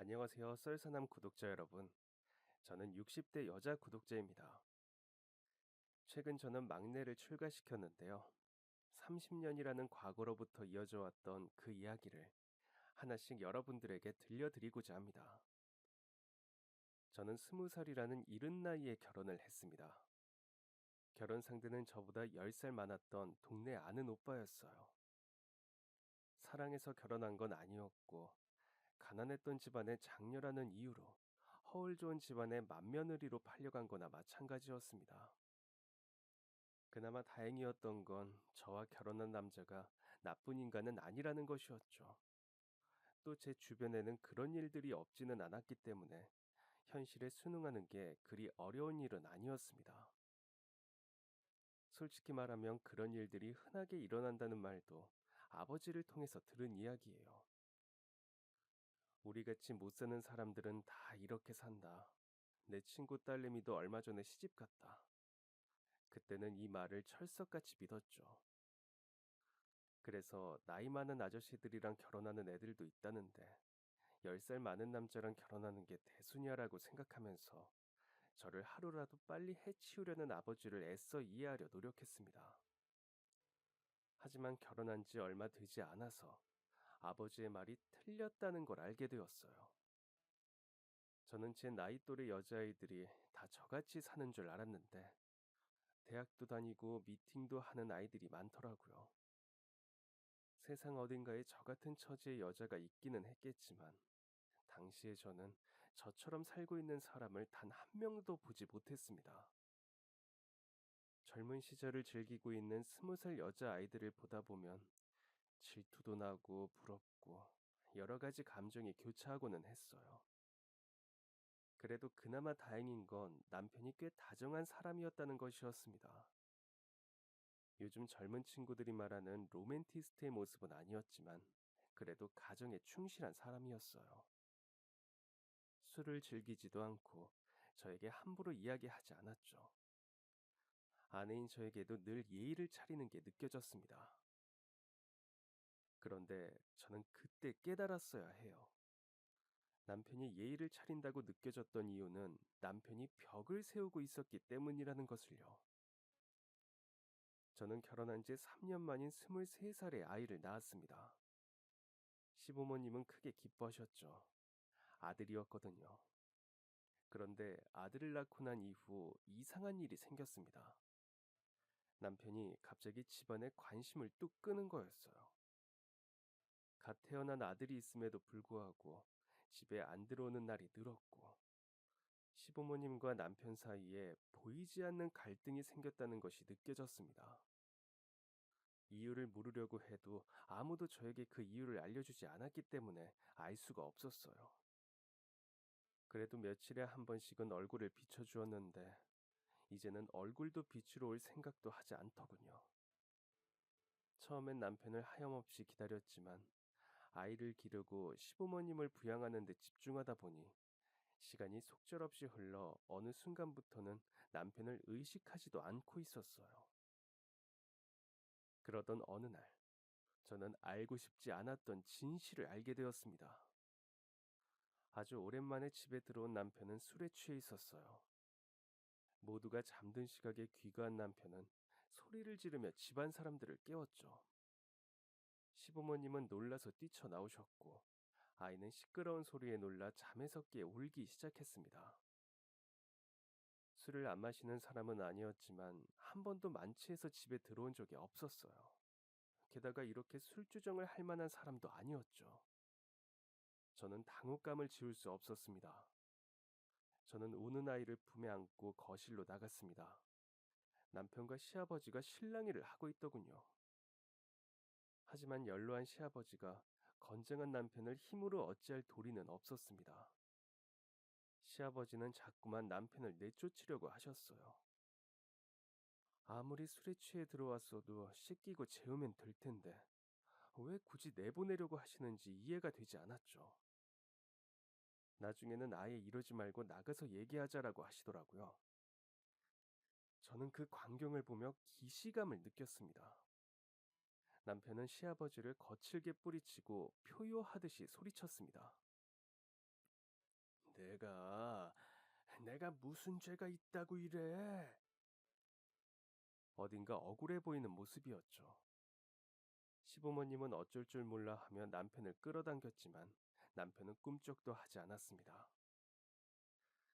안녕하세요, 썰사남 구독자 여러분. 저는 60대 여자 구독자입니다. 최근 저는 막내를 출가시켰는데요. 30년이라는 과거로부터 이어져 왔던 그 이야기를 하나씩 여러분들에게 들려드리고자 합니다. 저는 20살이라는 이른 나이에 결혼을 했습니다. 결혼 상대는 저보다 10살 많았던 동네 아는 오빠였어요. 사랑해서 결혼한 건 아니었고, 가난했던 집안의 장녀라는 이유로 허울 좋은 집안의 맏며느리로 팔려간 거나 마찬가지였습니다. 그나마 다행이었던 건 저와 결혼한 남자가 나쁜 인간은 아니라는 것이었죠. 또 제 주변에는 그런 일들이 없지는 않았기 때문에 현실에 순응하는 게 그리 어려운 일은 아니었습니다. 솔직히 말하면 그런 일들이 흔하게 일어난다는 말도 아버지를 통해서 들은 이야기예요. 우리같이 못 사는 사람들은 다 이렇게 산다. 내 친구 딸내미도 얼마 전에 시집 갔다. 그때는 이 말을 철석같이 믿었죠. 그래서 나이 많은 아저씨들이랑 결혼하는 애들도 있다는데 10살 많은 남자랑 결혼하는 게 대수냐라고 생각하면서 저를 하루라도 빨리 해치우려는 아버지를 애써 이해하려 노력했습니다. 하지만 결혼한 지 얼마 되지 않아서 아버지의 말이 틀렸다는 걸 알게 되었어요. 저는 제 나이 또래 여자아이들이 다 저같이 사는 줄 알았는데 대학도 다니고 미팅도 하는 아이들이 많더라고요. 세상 어딘가에 저 같은 처지의 여자가 있기는 했겠지만 당시에 저는 저처럼 살고 있는 사람을 단 한 명도 보지 못했습니다. 젊은 시절을 즐기고 있는 20살 여자아이들을 보다 보면 질투도 나고 부럽고 여러 가지 감정이 교차하고는 했어요. 그래도 그나마 다행인 건 남편이 꽤 다정한 사람이었다는 것이었습니다. 요즘 젊은 친구들이 말하는 로맨티스트의 모습은 아니었지만 그래도 가정에 충실한 사람이었어요. 술을 즐기지도 않고 저에게 함부로 이야기하지 않았죠. 아내인 저에게도 늘 예의를 차리는 게 느껴졌습니다. 그런데 저는 그때 깨달았어야 해요. 남편이 예의를 차린다고 느껴졌던 이유는 남편이 벽을 세우고 있었기 때문이라는 것을요. 저는 결혼한 지 3년 만인 23살의 아이를 낳았습니다. 시부모님은 크게 기뻐하셨죠. 아들이었거든요. 그런데 아들을 낳고 난 이후 이상한 일이 생겼습니다. 남편이 갑자기 집안에 관심을 뚝 끄는 거였어요. 갓 태어난 아들이 있음에도 불구하고 집에 안 들어오는 날이 늘었고, 시부모님과 남편 사이에 보이지 않는 갈등이 생겼다는 것이 느껴졌습니다. 이유를 물으려고 해도 아무도 저에게 그 이유를 알려주지 않았기 때문에 알 수가 없었어요. 그래도 며칠에 한 번씩은 얼굴을 비춰주었는데, 이제는 얼굴도 비추러 올 생각도 하지 않더군요. 처음엔 남편을 하염없이 기다렸지만 아이를 기르고 시부모님을 부양하는 데 집중하다 보니 시간이 속절없이 흘러 어느 순간부터는 남편을 의식하지도 않고 있었어요. 그러던 어느 날, 저는 알고 싶지 않았던 진실을 알게 되었습니다. 아주 오랜만에 집에 들어온 남편은 술에 취해 있었어요. 모두가 잠든 시각에 귀가한 남편은 소리를 지르며 집안 사람들을 깨웠죠. 시부모님은 놀라서 뛰쳐나오셨고 아이는 시끄러운 소리에 놀라 잠에서 깨 울기 시작했습니다. 술을 안 마시는 사람은 아니었지만 한 번도 만취해서 집에 들어온 적이 없었어요. 게다가 이렇게 술주정을 할 만한 사람도 아니었죠. 저는 당혹감을 지울 수 없었습니다. 저는 우는 아이를 품에 안고 거실로 나갔습니다. 남편과 시아버지가 실랑이를 하고 있더군요. 하지만 연로한 시아버지가 건장한 남편을 힘으로 어찌할 도리는 없었습니다. 시아버지는 자꾸만 남편을 내쫓으려고 하셨어요. 아무리 술에 취해 들어왔어도 씻기고 재우면 될 텐데 왜 굳이 내보내려고 하시는지 이해가 되지 않았죠. 나중에는 아예 이러지 말고 나가서 얘기하자라고 하시더라고요. 저는 그 광경을 보며 기시감을 느꼈습니다. 남편은 시아버지를 거칠게 뿌리치고 표효하듯이 소리쳤습니다. 내가 무슨 죄가 있다고 이래? 어딘가 억울해 보이는 모습이었죠. 시부모님은 어쩔 줄 몰라 하며 남편을 끌어당겼지만 남편은 꿈쩍도 하지 않았습니다.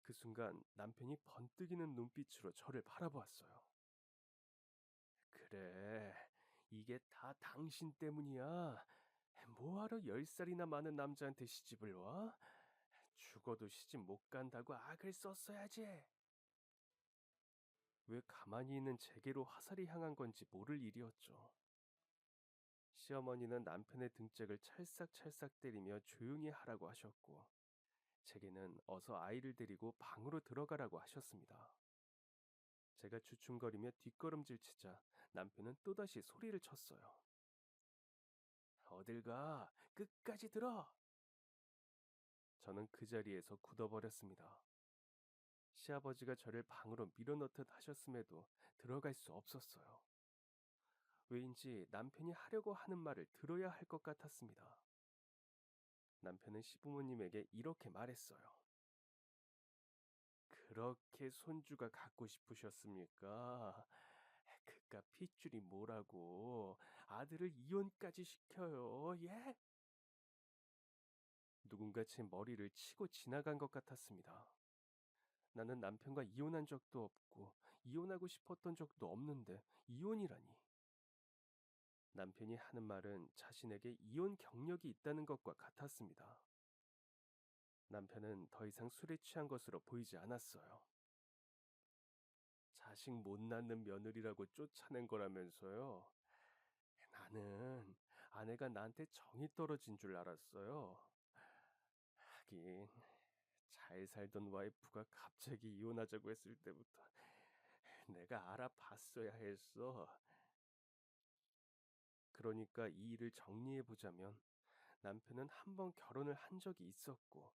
그 순간 남편이 번뜩이는 눈빛으로 저를 바라보았어요. 그래, 이게 다 당신 때문이야. 뭐하러 10살이나 많은 남자한테 시집을 와? 죽어도 시집 못 간다고 악을 썼어야지. 왜 가만히 있는 제게로 화살이 향한 건지 모를 일이었죠. 시어머니는 남편의 등짝을 찰싹찰싹 때리며 조용히 하라고 하셨고, 제게는 어서 아이를 데리고 방으로 들어가라고 하셨습니다. 제가 주춤거리며 뒷걸음질 치자 남편은 또다시 소리를 쳤어요. 어딜 가? 끝까지 들어! 저는 그 자리에서 굳어버렸습니다. 시아버지가 저를 방으로 밀어넣듯 하셨음에도 들어갈 수 없었어요. 왜인지 남편이 하려고 하는 말을 들어야 할 것 같았습니다. 남편은 시부모님에게 이렇게 말했어요. 그렇게 손주가 갖고 싶으셨습니까? 그깟 핏줄이 뭐라고 아들을 이혼까지 시켜요, 예? 누군가 제 머리를 치고 지나간 것 같았습니다. 나는 남편과 이혼한 적도 없고 이혼하고 싶었던 적도 없는데 이혼이라니. 남편이 하는 말은 자신에게 이혼 경력이 있다는 것과 같았습니다. 남편은 더 이상 술에 취한 것으로 보이지 않았어요. 자식 못 낳는 며느리라고 쫓아낸 거라면서요. 나는 아내가 나한테 정이 떨어진 줄 알았어요. 하긴 잘 살던 와이프가 갑자기 이혼하자고 했을 때부터 내가 알아봤어야 했어. 그러니까 이 일을 정리해 보자면 남편은 한 번 결혼을 한 적이 있었고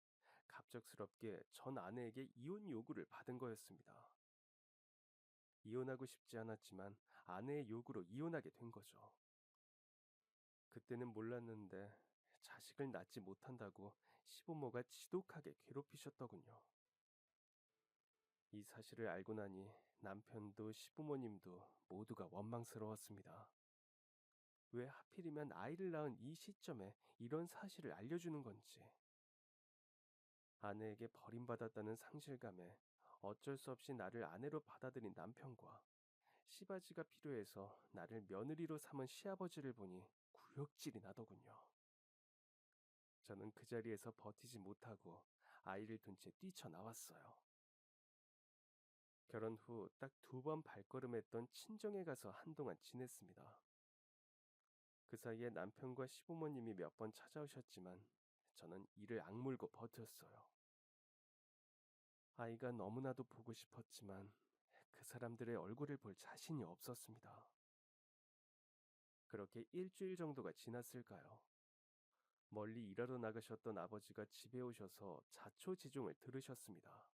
갑작스럽게 전 아내에게 이혼 요구를 받은 거였습니다. 이혼하고 싶지 않았지만 아내의 요구로 이혼하게 된 거죠. 그때는 몰랐는데 자식을 낳지 못한다고 시부모가 지독하게 괴롭히셨더군요. 이 사실을 알고 나니 남편도 시부모님도 모두가 원망스러웠습니다. 왜 하필이면 아이를 낳은 이 시점에 이런 사실을 알려주는 건지. 아내에게 버림받았다는 상실감에 어쩔 수 없이 나를 아내로 받아들인 남편과 시바지가 필요해서 나를 며느리로 삼은 시아버지를 보니 구역질이 나더군요. 저는 그 자리에서 버티지 못하고 아이를 둔 채 뛰쳐나왔어요. 결혼 후 딱 2번 발걸음했던 친정에 가서 한동안 지냈습니다. 그 사이에 남편과 시부모님이 몇 번 찾아오셨지만 저는 이를 악물고 버텼어요. 아이가 너무나도 보고 싶었지만 그 사람들의 얼굴을 볼 자신이 없었습니다. 그렇게 일주일 정도가 지났을까요? 멀리 일하러 나가셨던 아버지가 집에 오셔서 자초지종을 들으셨습니다.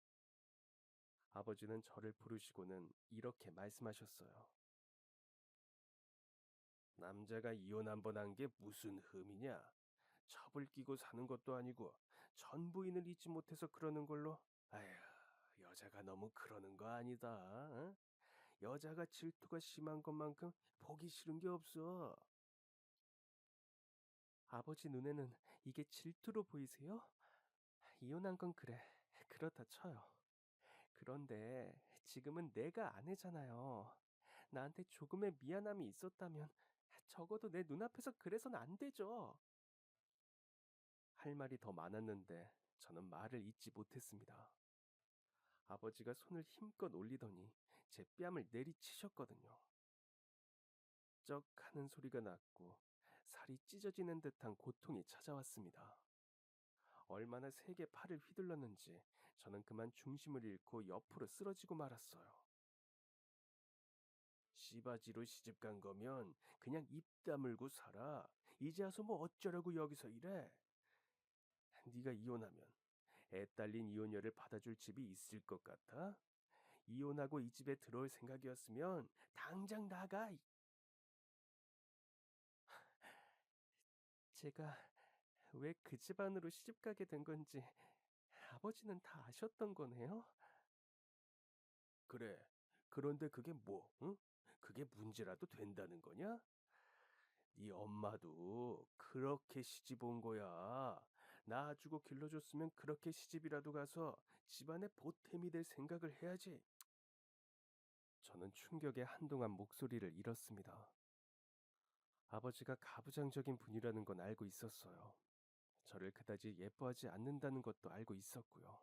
아버지는 저를 부르시고는 이렇게 말씀하셨어요. 남자가 이혼 한 번 한 게 무슨 흠이냐? 첩을 끼고 사는 것도 아니고 전 부인을 잊지 못해서 그러는 걸로? 아휴, 여자가 너무 그러는 거 아니다. 어? 여자가 질투가 심한 것만큼 보기 싫은 게 없어. 아버지 눈에는 이게 질투로 보이세요? 이혼한 건 그래. 그렇다 쳐요. 그런데 지금은 내가 아내잖아요. 나한테 조금의 미안함이 있었다면 적어도 내 눈앞에서 그래선 안 되죠. 할 말이 더 많았는데 저는 말을 잇지 못했습니다. 아버지가 손을 힘껏 올리더니 제 뺨을 내리치셨거든요. 쩍 하는 소리가 났고 살이 찢어지는 듯한 고통이 찾아왔습니다. 얼마나 세게 팔을 휘둘렀는지 저는 그만 중심을 잃고 옆으로 쓰러지고 말았어요. 씨바지로 시집 간 거면 그냥 입 다물고 살아. 이제 와서 뭐 어쩌라고 여기서 이래? 네가 이혼하면 애 딸린 이혼녀를 받아줄 집이 있을 것 같아? 이혼하고 이 집에 들어올 생각이었으면 당장 나가. 제가 왜 그 집안으로 시집 가게 된 건지 아버지는 다 아셨던 거네요? 그래. 그런데 그게 뭐, 응? 그게 문제라도 된다는 거냐? 네 엄마도 그렇게 시집 온 거야. 낳아주고 길러줬으면 그렇게 시집이라도 가서 집안의 보탬이 될 생각을 해야지. 저는 충격에 한동안 목소리를 잃었습니다. 아버지가 가부장적인 분이라는 건 알고 있었어요. 저를 그다지 예뻐하지 않는다는 것도 알고 있었고요.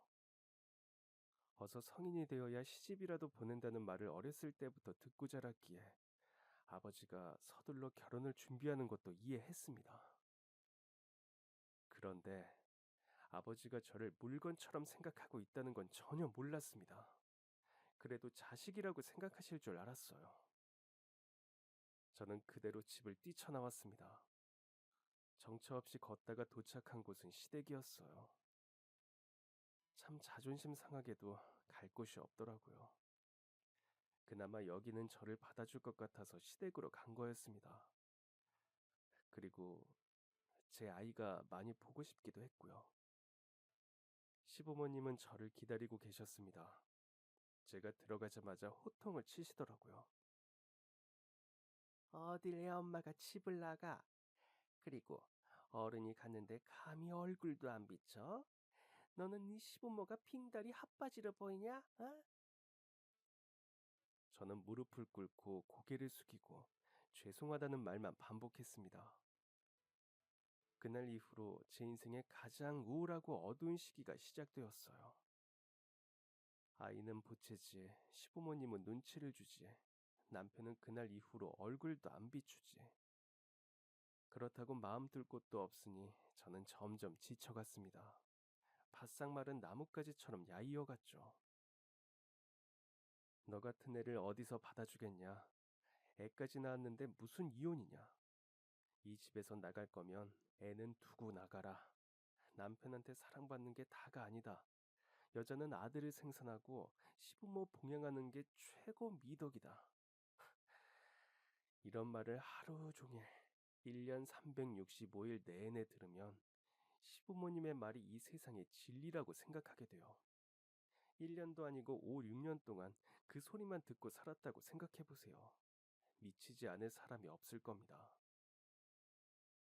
어서 성인이 되어야 시집이라도 보낸다는 말을 어렸을 때부터 듣고 자랐기에 아버지가 서둘러 결혼을 준비하는 것도 이해했습니다. 그런데 아버지가 저를 물건처럼 생각하고 있다는 건 전혀 몰랐습니다. 그래도 자식이라고 생각하실 줄 알았어요. 저는 그대로 집을 뛰쳐나왔습니다. 정처 없이 걷다가 도착한 곳은 시댁이었어요. 참 자존심 상하게도 갈 곳이 없더라고요. 그나마 여기는 저를 받아줄 것 같아서 시댁으로 간 거였습니다. 그리고 제 아이가 많이 보고 싶기도 했고요. 시부모님은 저를 기다리고 계셨습니다. 제가 들어가자마자 호통을 치시더라고요. 어딜 애 엄마가 집을 나가? 그리고 어른이 갔는데 감히 얼굴도 안 비쳐? 너는 네 시부모가 빙다리 핫바지로 보이냐? 어? 저는 무릎을 꿇고 고개를 숙이고 죄송하다는 말만 반복했습니다. 그날 이후로 제 인생의 가장 우울하고 어두운 시기가 시작되었어요. 아이는 보채지, 시부모님은 눈치를 주지, 남편은 그날 이후로 얼굴도 안 비추지. 그렇다고 마음 둘 곳도 없으니 저는 점점 지쳐갔습니다. 바싹 마른 나뭇가지처럼 야이어갔죠. 너 같은 애를 어디서 받아주겠냐? 애까지 낳았는데 무슨 이혼이냐? 이 집에서 나갈 거면 애는 두고 나가라. 남편한테 사랑받는 게 다가 아니다. 여자는 아들을 생산하고 시부모 봉양하는 게 최고 미덕이다. 이런 말을 하루 종일 1년 365일 내내 들으면 시부모님의 말이 이 세상의 진리라고 생각하게 돼요. 1년도 아니고 5, 6년 동안 그 소리만 듣고 살았다고 생각해 보세요. 미치지 않을 사람이 없을 겁니다.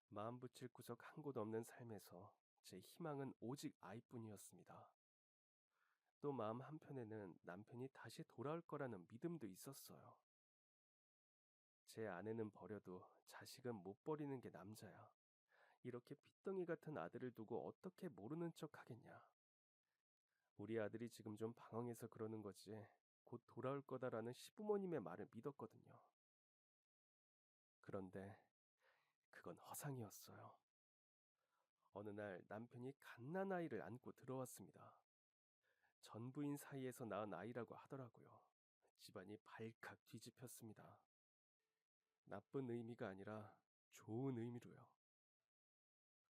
마음 붙일 구석 한 곳 없는 삶에서 제 희망은 오직 아이뿐이었습니다. 또 마음 한편에는 남편이 다시 돌아올 거라는 믿음도 있었어요. 제 아내는 버려도 자식은 못 버리는 게 남자야. 이렇게 핏덩이 같은 아들을 두고 어떻게 모르는 척 하겠냐. 우리 아들이 지금 좀 방황해서 그러는 거지. 곧 돌아올 거다라는 시부모님의 말을 믿었거든요. 그런데 그건 허상이었어요. 어느 날 남편이 갓난아이를 안고 들어왔습니다. 전부인 사이에서 낳은 아이라고 하더라고요. 집안이 발칵 뒤집혔습니다. 나쁜 의미가 아니라 좋은 의미로요.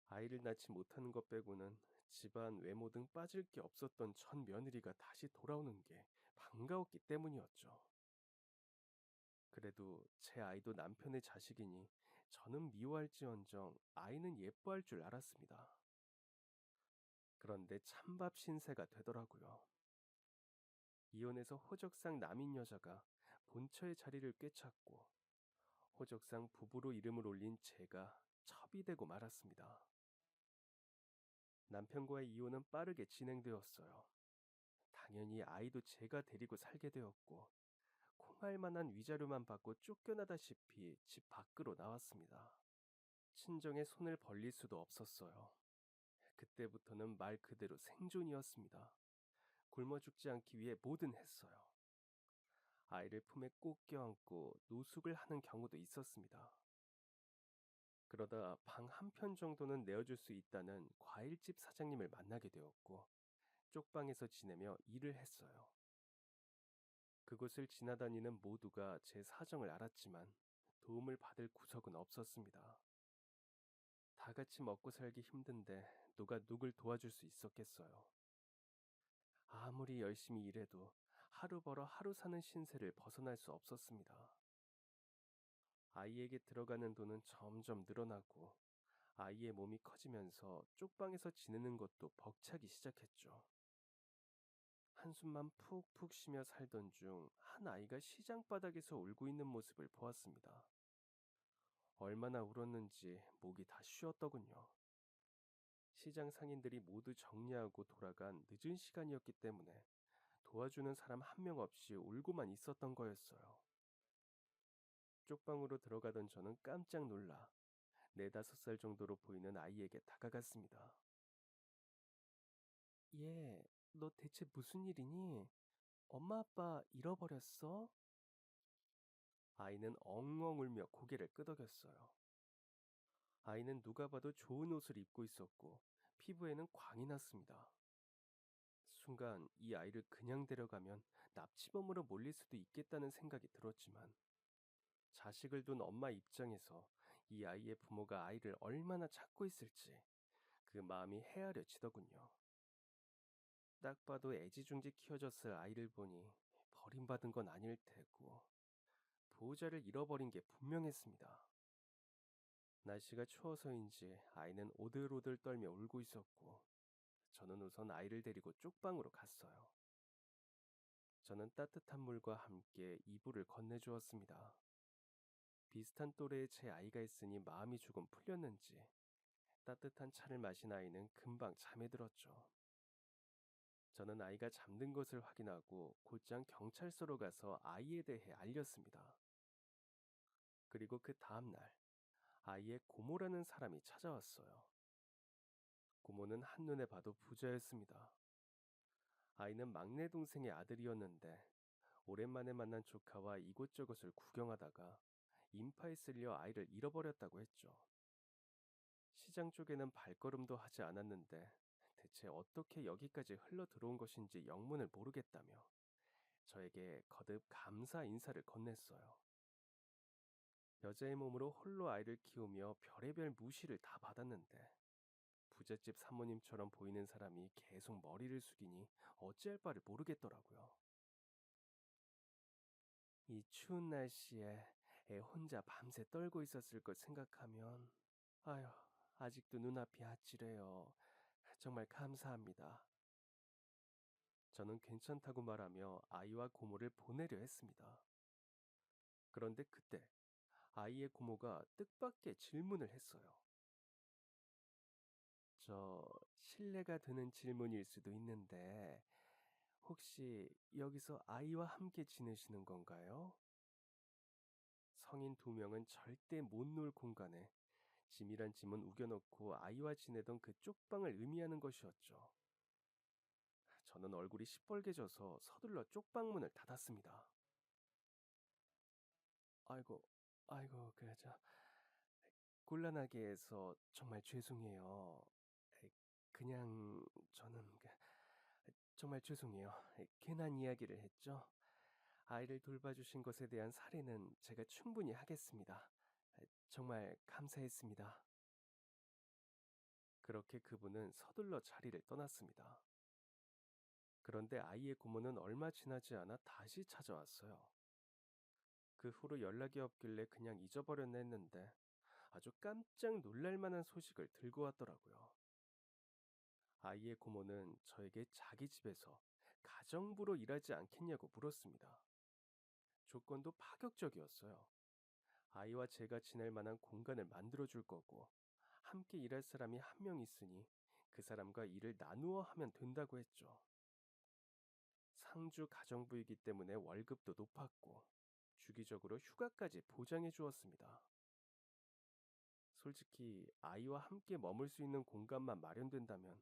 아이를 낳지 못하는 것 빼고는 집안 외모 등 빠질 게 없었던 전 며느리가 다시 돌아오는 게 반가웠기 때문이었죠. 그래도 제 아이도 남편의 자식이니 저는 미워할지언정 아이는 예뻐할 줄 알았습니다. 그런데 찬밥 신세가 되더라고요. 이혼해서 호적상 남인 여자가 본처의 자리를 꿰찼고 호적상 부부로 이름을 올린 제가 첩이 되고 말았습니다. 남편과의 이혼은 빠르게 진행되었어요. 당연히 아이도 제가 데리고 살게 되었고 콩할 만한 위자료만 받고 쫓겨나다시피 집 밖으로 나왔습니다. 친정에 손을 벌릴 수도 없었어요. 그때부터는 말 그대로 생존이었습니다. 굶어 죽지 않기 위해 뭐든 했어요. 아이를 품에 꼭 껴안고 노숙을 하는 경우도 있었습니다. 그러다 방 한 편 정도는 내어줄 수 있다는 과일집 사장님을 만나게 되었고 쪽방에서 지내며 일을 했어요. 그곳을 지나다니는 모두가 제 사정을 알았지만 도움을 받을 구석은 없었습니다. 다 같이 먹고 살기 힘든데 누가 누굴 도와줄 수 있었겠어요. 아무리 열심히 일해도 하루 벌어 하루 사는 신세를 벗어날 수 없었습니다. 아이에게 들어가는 돈은 점점 늘어나고 아이의 몸이 커지면서 쪽방에서 지내는 것도 벅차기 시작했죠. 한숨만 푹푹 쉬며 살던 중 한 아이가 시장 바닥에서 울고 있는 모습을 보았습니다. 얼마나 울었는지 목이 다 쉬었더군요. 시장 상인들이 모두 정리하고 돌아간 늦은 시간이었기 때문에 도와주는 사람 한 명 없이 울고만 있었던 거였어요. 쪽방으로 들어가던 저는 깜짝 놀라 네다섯 살 정도로 보이는 아이에게 다가갔습니다. 얘, 너 대체 무슨 일이니? 엄마 아빠 잃어버렸어? 아이는 엉엉 울며 고개를 끄덕였어요. 아이는 누가 봐도 좋은 옷을 입고 있었고 피부에는 광이 났습니다. 순간 이 아이를 그냥 데려가면 납치범으로 몰릴 수도 있겠다는 생각이 들었지만 자식을 둔 엄마 입장에서 이 아이의 부모가 아이를 얼마나 찾고 있을지 그 마음이 헤아려지더군요. 딱 봐도 애지중지 키워졌을 아이를 보니 버림받은 건 아닐 테고 보호자를 잃어버린 게 분명했습니다. 날씨가 추워서인지 아이는 오들오들 떨며 울고 있었고 저는 우선 아이를 데리고 쪽방으로 갔어요. 저는 따뜻한 물과 함께 이불을 건네주었습니다. 비슷한 또래의 제 아이가 있으니 마음이 조금 풀렸는지 따뜻한 차를 마신 아이는 금방 잠에 들었죠. 저는 아이가 잠든 것을 확인하고 곧장 경찰서로 가서 아이에 대해 알렸습니다. 그리고 그 다음 날 아이의 고모라는 사람이 찾아왔어요. 고모는 한눈에 봐도 부자였습니다. 아이는 막내 동생의 아들이었는데 오랜만에 만난 조카와 이곳저곳을 구경하다가 인파에 쓸려 아이를 잃어버렸다고 했죠. 시장 쪽에는 발걸음도 하지 않았는데 대체 어떻게 여기까지 흘러 들어온 것인지 영문을 모르겠다며 저에게 거듭 감사 인사를 건넸어요. 여자의 몸으로 홀로 아이를 키우며 별의별 무시를 다 받았는데 부잣집 사모님처럼 보이는 사람이 계속 머리를 숙이니 어찌할 바를 모르겠더라고요. 이 추운 날씨에 애 혼자 밤새 떨고 있었을 걸 생각하면 아휴, 아직도 눈앞이 아찔해요. 정말 감사합니다. 저는 괜찮다고 말하며 아이와 고모를 보내려 했습니다. 그런데 그때 아이의 고모가 뜻밖의 질문을 했어요. 저 실례가 되는 질문일 수도 있는데 혹시 여기서 아이와 함께 지내시는 건가요? 성인 두 명은 절대 못 놀 공간에 짐이란 짐은 우겨놓고 아이와 지내던 그 쪽방을 의미하는 것이었죠. 저는 얼굴이 시뻘개져서 서둘러 쪽방문을 닫았습니다. 아이고, 아이고, 그저 곤란하게 해서 정말 죄송해요. 에, 그냥 저는 정말 죄송해요. 괜한 이야기를 했죠. 아이를 돌봐주신 것에 대한 사례는 제가 충분히 하겠습니다. 정말 감사했습니다. 그렇게 그분은 서둘러 자리를 떠났습니다. 그런데 아이의 고모는 얼마 지나지 않아 다시 찾아왔어요. 그 후로 연락이 없길래 그냥 잊어버렸나 했는데 아주 깜짝 놀랄 만한 소식을 들고 왔더라고요. 아이의 고모는 저에게 자기 집에서 가정부로 일하지 않겠냐고 물었습니다. 조건도 파격적이었어요. 아이와 제가 지낼 만한 공간을 만들어 줄 거고 함께 일할 사람이 한 명 있으니 그 사람과 일을 나누어 하면 된다고 했죠. 상주 가정부이기 때문에 월급도 높았고 주기적으로 휴가까지 보장해 주었습니다. 솔직히 아이와 함께 머물 수 있는 공간만 마련된다면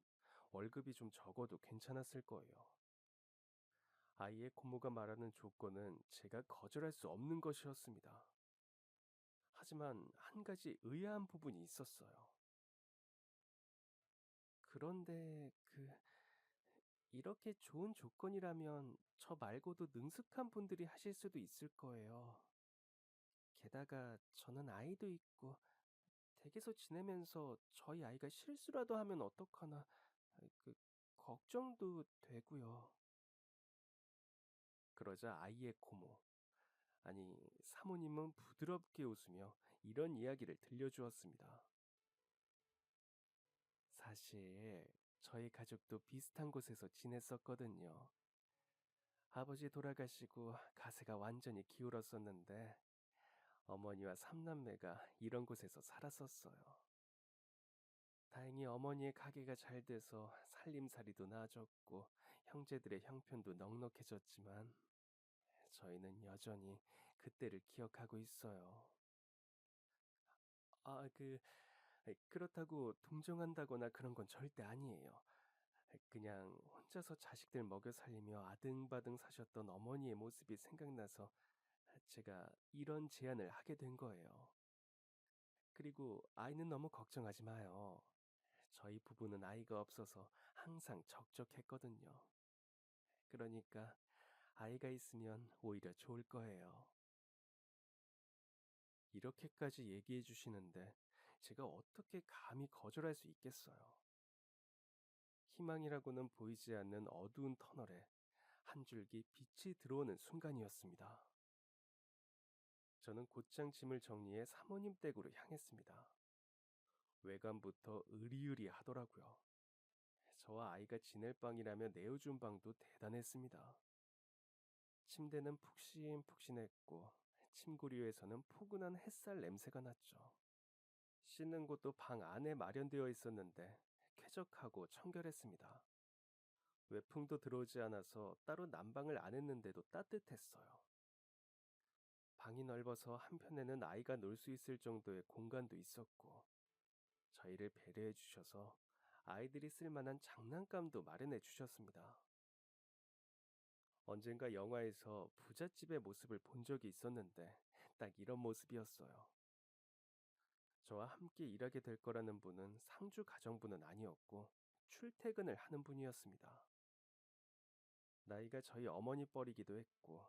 월급이 좀 적어도 괜찮았을 거예요. 아이의 고모가 말하는 조건은 제가 거절할 수 없는 것이었습니다. 하지만 한 가지 의아한 부분이 있었어요. 그런데 이렇게 좋은 조건이라면 저 말고도 능숙한 분들이 하실 수도 있을 거예요. 게다가 저는 아이도 있고 댁에서 지내면서 저희 아이가 실수라도 하면 어떡하나 걱정도 되고요. 그러자 아이의 고모, 아니 사모님은 부드럽게 웃으며 이런 이야기를 들려주었습니다. 사실 저희 가족도 비슷한 곳에서 지냈었거든요. 아버지 돌아가시고 가세가 완전히 기울었었는데 어머니와 삼남매가 이런 곳에서 살았었어요. 다행히 어머니의 가게가 잘 돼서 살림살이도 나아졌고 형제들의 형편도 넉넉해졌지만 저희는 여전히 그때를 기억하고 있어요. 그 그렇다고 동정한다거나 그런 건 절대 아니에요. 그냥 혼자서 자식들 먹여 살리며 아등바등 사셨던 어머니의 모습이 생각나서 제가 이런 제안을 하게 된 거예요. 그리고 아이는 너무 걱정하지 마요. 저희 부부는 아이가 없어서 항상 적적했거든요. 그러니까 아이가 있으면 오히려 좋을 거예요. 이렇게까지 얘기해 주시는데 제가 어떻게 감히 거절할 수 있겠어요? 희망이라고는 보이지 않는 어두운 터널에 한 줄기 빛이 들어오는 순간이었습니다. 저는 곧장 짐을 정리해 사모님 댁으로 향했습니다. 외관부터 으리으리 하더라고요. 저와 아이가 지낼 방이라며 내어준 방도 대단했습니다. 침대는 푹신푹신했고 침구류에서는 포근한 햇살 냄새가 났죠. 씻는 곳도 방 안에 마련되어 있었는데 쾌적하고 청결했습니다. 외풍도 들어오지 않아서 따로 난방을 안 했는데도 따뜻했어요. 방이 넓어서 한편에는 아이가 놀 수 있을 정도의 공간도 있었고 저희를 배려해 주셔서 아이들이 쓸 만한 장난감도 마련해 주셨습니다. 언젠가 영화에서 부잣집의 모습을 본 적이 있었는데 딱 이런 모습이었어요. 저와 함께 일하게 될 거라는 분은 상주 가정부는 아니었고 출퇴근을 하는 분이었습니다. 나이가 저희 어머니 뻘이기도 했고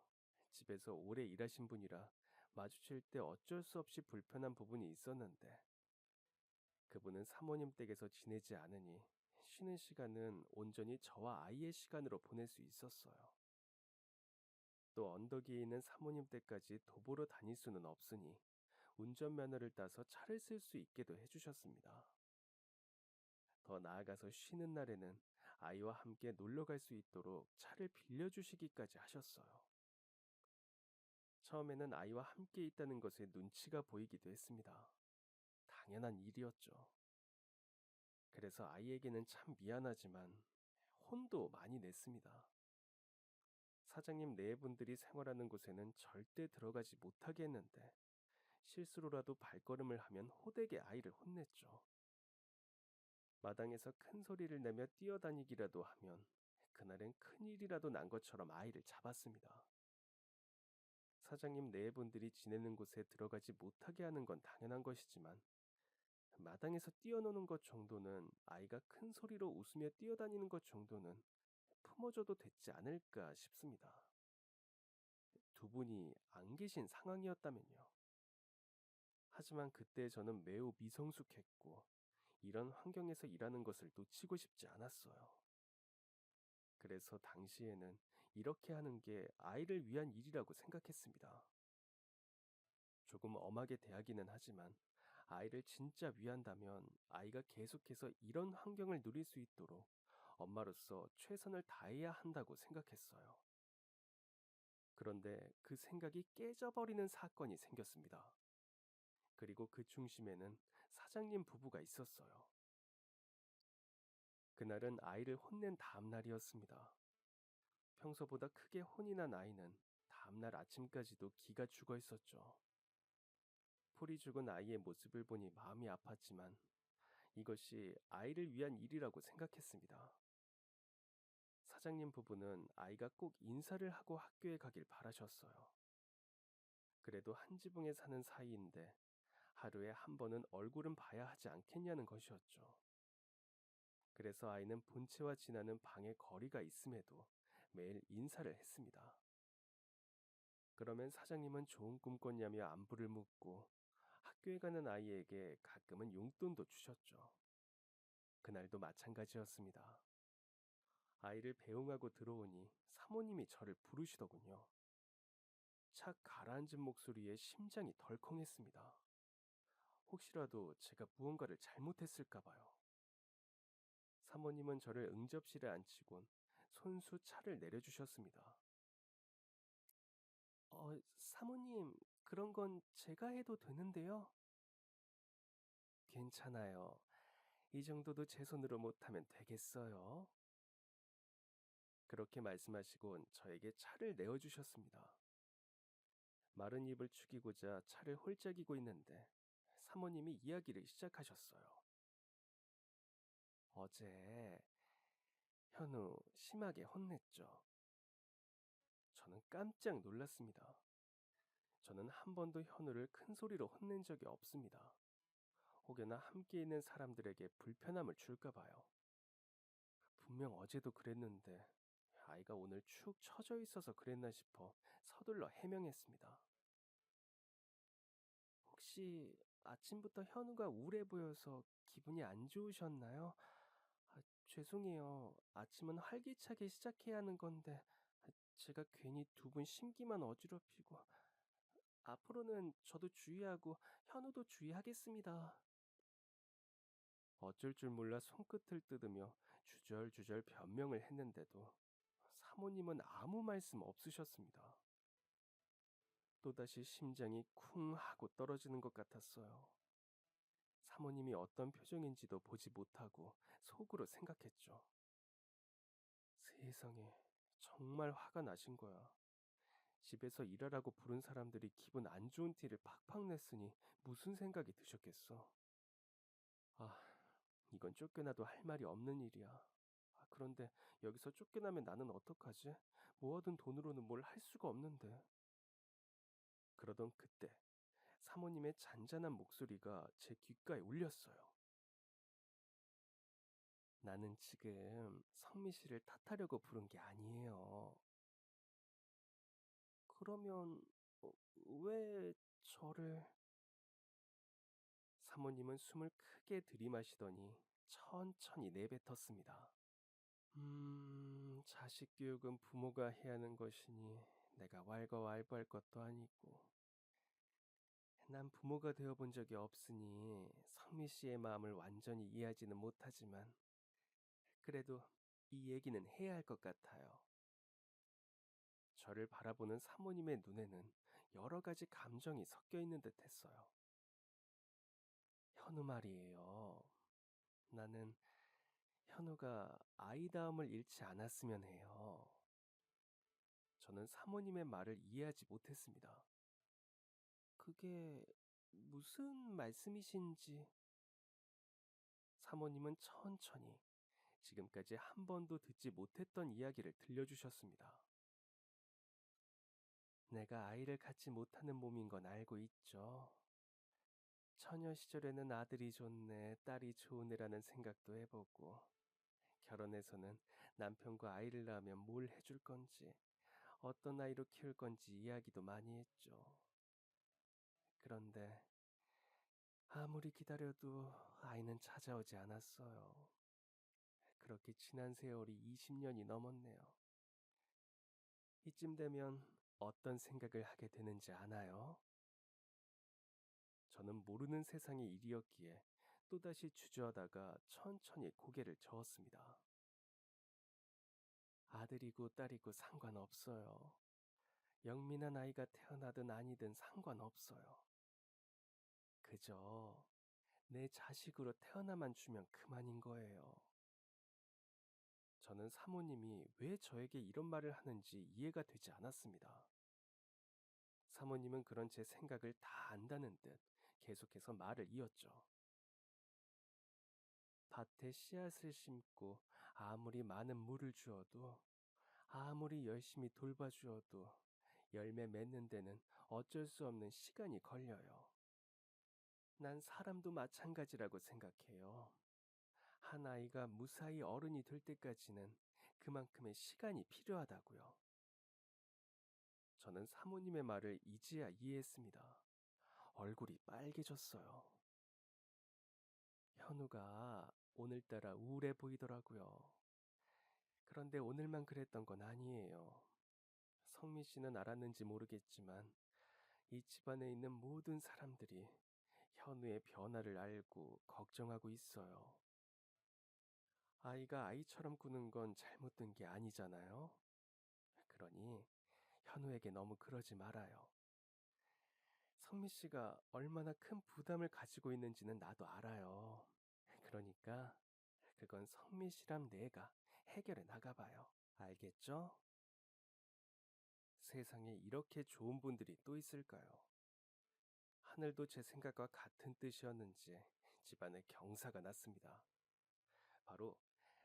집에서 오래 일하신 분이라 마주칠 때 어쩔 수 없이 불편한 부분이 있었는데 그분은 사모님 댁에서 지내지 않으니 쉬는 시간은 온전히 저와 아이의 시간으로 보낼 수 있었어요. 또 언덕 위에 있는 사모님 댁까지 도보로 다닐 수는 없으니 운전면허를 따서 차를 쓸 수 있게도 해주셨습니다. 더 나아가서 쉬는 날에는 아이와 함께 놀러 갈 수 있도록 차를 빌려주시기까지 하셨어요. 처음에는 아이와 함께 있다는 것에 눈치가 보이기도 했습니다. 당연한 일이었죠. 그래서 아이에게는 참 미안하지만 혼도 많이 냈습니다. 사장님 네 분들이 생활하는 곳에는 절대 들어가지 못하게 했는데 실수로라도 발걸음을 하면 호되게 아이를 혼냈죠. 마당에서 큰 소리를 내며 뛰어다니기라도 하면 그날엔 큰일이라도 난 것처럼 아이를 잡았습니다. 사장님 네 분들이 지내는 곳에 들어가지 못하게 하는 건 당연한 것이지만 마당에서 뛰어노는 것 정도는 아이가 큰 소리로 웃으며 뛰어다니는 것 정도는 품어줘도 됐지 않을까 싶습니다. 두 분이 안 계신 상황이었다면요. 하지만 그때 저는 매우 미성숙했고 이런 환경에서 일하는 것을 놓치고 싶지 않았어요. 그래서 당시에는 이렇게 하는 게 아이를 위한 일이라고 생각했습니다. 조금 엄하게 대하기는 하지만 아이를 진짜 위한다면 아이가 계속해서 이런 환경을 누릴 수 있도록 엄마로서 최선을 다해야 한다고 생각했어요. 그런데 그 생각이 깨져버리는 사건이 생겼습니다. 그리고 그 중심에는 사장님 부부가 있었어요. 그날은 아이를 혼낸 다음 날이었습니다. 평소보다 크게 혼이 난 아이는 다음날 아침까지도 기가 죽어 있었죠. 풀이 죽은 아이의 모습을 보니 마음이 아팠지만 이것이 아이를 위한 일이라고 생각했습니다. 사장님 부부는 아이가 꼭 인사를 하고 학교에 가길 바라셨어요. 그래도 한 지붕에 사는 사이인데 하루에 한 번은 얼굴은 봐야 하지 않겠냐는 것이었죠. 그래서 아이는 본체와 지나는 방의 거리가 있음에도 매일 인사를 했습니다. 그러면 사장님은 좋은 꿈 꿨냐며 안부를 묻고 학교에 가는 아이에게 가끔은 용돈도 주셨죠. 그날도 마찬가지였습니다. 아이를 배웅하고 들어오니 사모님이 저를 부르시더군요. 착 가라앉은 목소리에 심장이 덜컹했습니다. 혹시라도 제가 무언가를 잘못했을까 봐요. 사모님은 저를 응접실에 앉히곤 손수 차를 내려주셨습니다. 사모님, 그런 건 제가 해도 되는데요. 괜찮아요. 이 정도도 제 손으로 못하면 되겠어요. 그렇게 말씀하시곤 저에게 차를 내어주셨습니다. 마른 입을 죽이고자 차를 홀짝이고 있는데 사모님이 이야기를 시작하셨어요. 어제 현우 심하게 혼냈죠. 저는 깜짝 놀랐습니다. 저는 한 번도 현우를 큰 소리로 혼낸 적이 없습니다. 혹여나 함께 있는 사람들에게 불편함을 줄까 봐요. 분명 어제도 그랬는데 아이가 오늘 축 처져 있어서 그랬나 싶어 서둘러 해명했습니다. 혹시 아침부터 현우가 우울해 보여서 기분이 안 좋으셨나요? 죄송해요. 아침은 활기차게 시작해야 하는 건데 제가 괜히 두 분 심기만 어지럽히고 앞으로는 저도 주의하고 현우도 주의하겠습니다. 어쩔 줄 몰라 손끝을 뜯으며 주절주절 변명을 했는데도 사모님은 아무 말씀 없으셨습니다. 또다시 심장이 쿵 하고 떨어지는 것 같았어요. 사모님이 어떤 표정인지도 보지 못하고 속으로 생각했죠. 세상에, 정말 화가 나신 거야. 집에서 일하라고 부른 사람들이 기분 안 좋은 티를 팍팍 냈으니 무슨 생각이 드셨겠어? 아, 이건 쫓겨나도 할 말이 없는 일이야. 그런데 여기서 쫓겨나면 나는 어떡하지? 모아둔 돈으로는 뭘 할 수가 없는데. 그러던 그때 사모님의 잔잔한 목소리가 제 귓가에 울렸어요. 나는 지금 성미 씨를 탓하려고 부른 게 아니에요. 그러면 어, 왜 저를... 사모님은 숨을 크게 들이마시더니 천천히 내뱉었습니다. 자식 교육은 부모가 해야 하는 것이니 내가 왈가왈부할 것도 아니고 난 부모가 되어 본 적이 없으니 성미 씨의 마음을 완전히 이해하지는 못하지만 그래도 이 얘기는 해야 할 것 같아요. 저를 바라보는 사모님의 눈에는 여러 가지 감정이 섞여 있는 듯 했어요. 현우 말이에요. 나는 현우가 아이다움을 잃지 않았으면 해요. 저는 사모님의 말을 이해하지 못했습니다. 그게 무슨 말씀이신지... 사모님은 천천히 지금까지 한 번도 듣지 못했던 이야기를 들려주셨습니다. 내가 아이를 갖지 못하는 몸인 건 알고 있죠. 처녀 시절에는 아들이 좋네, 딸이 좋으네라는 생각도 해보고, 결혼해서는 남편과 아이를 낳으면 뭘 해줄 건지, 어떤 아이로 키울 건지 이야기도 많이 했죠. 그런데 아무리 기다려도 아이는 찾아오지 않았어요. 그렇게 지난 세월이 20년이 넘었네요. 이쯤 되면 어떤 생각을 하게 되는지 아나요? 저는 모르는 세상의 일이었기에 또다시 주저하다가 천천히 고개를 저었습니다. 아들이고 딸이고 상관없어요. 영민한 아이가 태어나든 아니든 상관없어요. 그저 내 자식으로 태어나만 주면 그만인 거예요. 저는 사모님이 왜 저에게 이런 말을 하는지 이해가 되지 않았습니다. 사모님은 그런 제 생각을 다 안다는 듯 계속해서 말을 이었죠. 밭에 씨앗을 심고 아무리 많은 물을 주어도 아무리 열심히 돌봐주어도 열매 맺는 데는 어쩔 수 없는 시간이 걸려요. 난 사람도 마찬가지라고 생각해요. 한 아이가 무사히 어른이 될 때까지는 그만큼의 시간이 필요하다고요. 저는 사모님의 말을 이제야 이해했습니다. 얼굴이 빨개졌어요. 현우가 오늘따라 우울해 보이더라고요. 그런데 오늘만 그랬던 건 아니에요. 성미 씨는 알았는지 모르겠지만 이 집안에 있는 모든 사람들이 현우의 변화를 알고 걱정하고 있어요. 아이가 아이처럼 구는 건 잘못된 게 아니잖아요. 그러니 현우에게 너무 그러지 말아요. 성미 씨가 얼마나 큰 부담을 가지고 있는지는 나도 알아요. 그러니까 그건 성미 씨랑 내가 해결해 나가봐요. 알겠죠? 세상에 이렇게 좋은 분들이 또 있을까요? 하늘도 제 생각과 같은 뜻이었는지 집안에 경사가 났습니다. 바로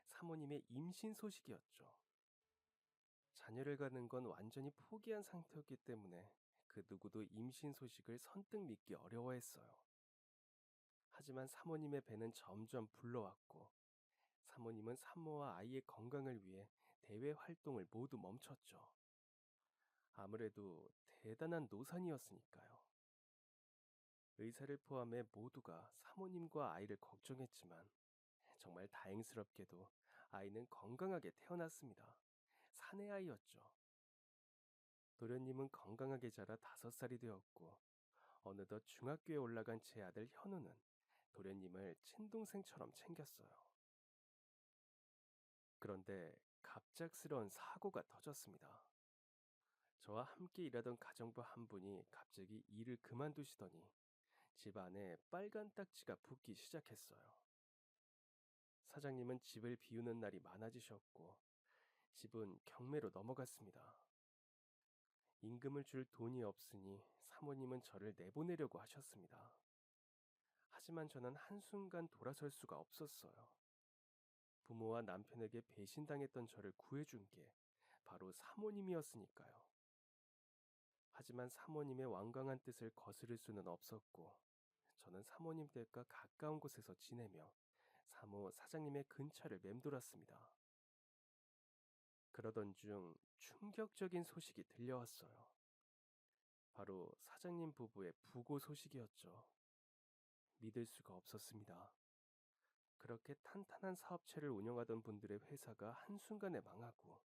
사모님의 임신 소식이었죠. 자녀를 갖는 건 완전히 포기한 상태였기 때문에 그 누구도 임신 소식을 선뜻 믿기 어려워했어요. 하지만 사모님의 배는 점점 불러왔고 사모님은 산모와 아이의 건강을 위해 대외 활동을 모두 멈췄죠. 아무래도 대단한 노산이었으니까요. 의사를 포함해 모두가 사모님과 아이를 걱정했지만 정말 다행스럽게도 아이는 건강하게 태어났습니다. 사내 아이였죠. 도련님은 건강하게 자라 5살이 되었고 어느덧 중학교에 올라간 제 아들 현우는 도련님을 친동생처럼 챙겼어요. 그런데 갑작스러운 사고가 터졌습니다. 저와 함께 일하던 가정부 한 분이 갑자기 일을 그만두시더니 집 안에 빨간 딱지가 붙기 시작했어요. 사장님은 집을 비우는 날이 많아지셨고 집은 경매로 넘어갔습니다. 임금을 줄 돈이 없으니 사모님은 저를 내보내려고 하셨습니다. 하지만 저는 한순간 돌아설 수가 없었어요. 부모와 남편에게 배신당했던 저를 구해준 게 바로 사모님이었으니까요. 하지만 사모님의 완강한 뜻을 거스를 수는 없었고, 저는 사모님 댁과 가까운 곳에서 지내며 사모 사장님의 근처를 맴돌았습니다. 그러던 중 충격적인 소식이 들려왔어요. 바로 사장님 부부의 부고 소식이었죠. 믿을 수가 없었습니다. 그렇게 탄탄한 사업체를 운영하던 분들의 회사가 한순간에 망하고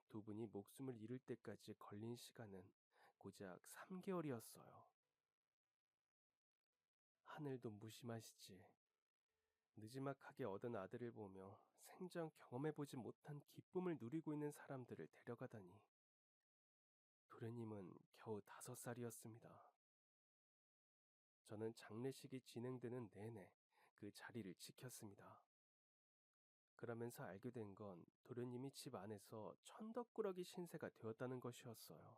두 분이 목숨을 잃을 때까지 걸린 시간은 고작 3개월이었어요. 하늘도 무심하시지. 느지막하게 얻은 아들을 보며 생전 경험해보지 못한 기쁨을 누리고 있는 사람들을 데려가다니. 도련님은 겨우 5살이었습니다. 저는 장례식이 진행되는 내내 그 자리를 지켰습니다. 그러면서 알게 된 건 도련님이 집 안에서 천덕꾸러기 신세가 되었다는 것이었어요.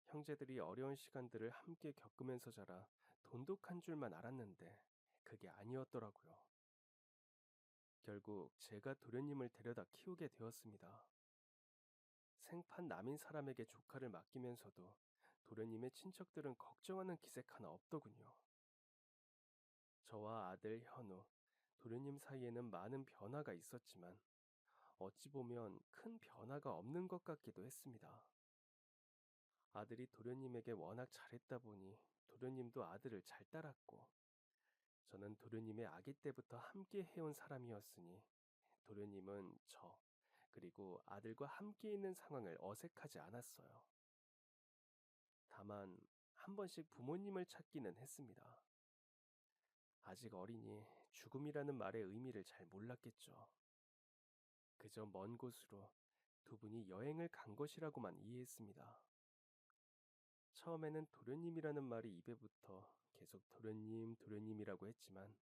형제들이 어려운 시간들을 함께 겪으면서 자라 돈독한 줄만 알았는데 그게 아니었더라고요. 결국 제가 도련님을 데려다 키우게 되었습니다. 생판 남인 사람에게 조카를 맡기면서도 도련님의 친척들은 걱정하는 기색 하나 없더군요. 저와 아들 현우, 도련님 사이에는 많은 변화가 있었지만 어찌 보면 큰 변화가 없는 것 같기도 했습니다. 아들이 도련님에게 워낙 잘했다 보니 도련님도 아들을 잘 따랐고 저는 도련님의 아기 때부터 함께 해온 사람이었으니 도련님은 저 그리고 아들과 함께 있는 상황을 어색하지 않았어요. 다만 한 번씩 부모님을 찾기는 했습니다. 아직 어리니 죽음이라는 말의 의미를 잘 몰랐겠죠. 그저 먼 곳으로 두 분이 여행을 간 것이라고만 이해했습니다. 처음에는 도련님이라는 말이 입에 붙어 계속 도련님, 도련님이라고 했지만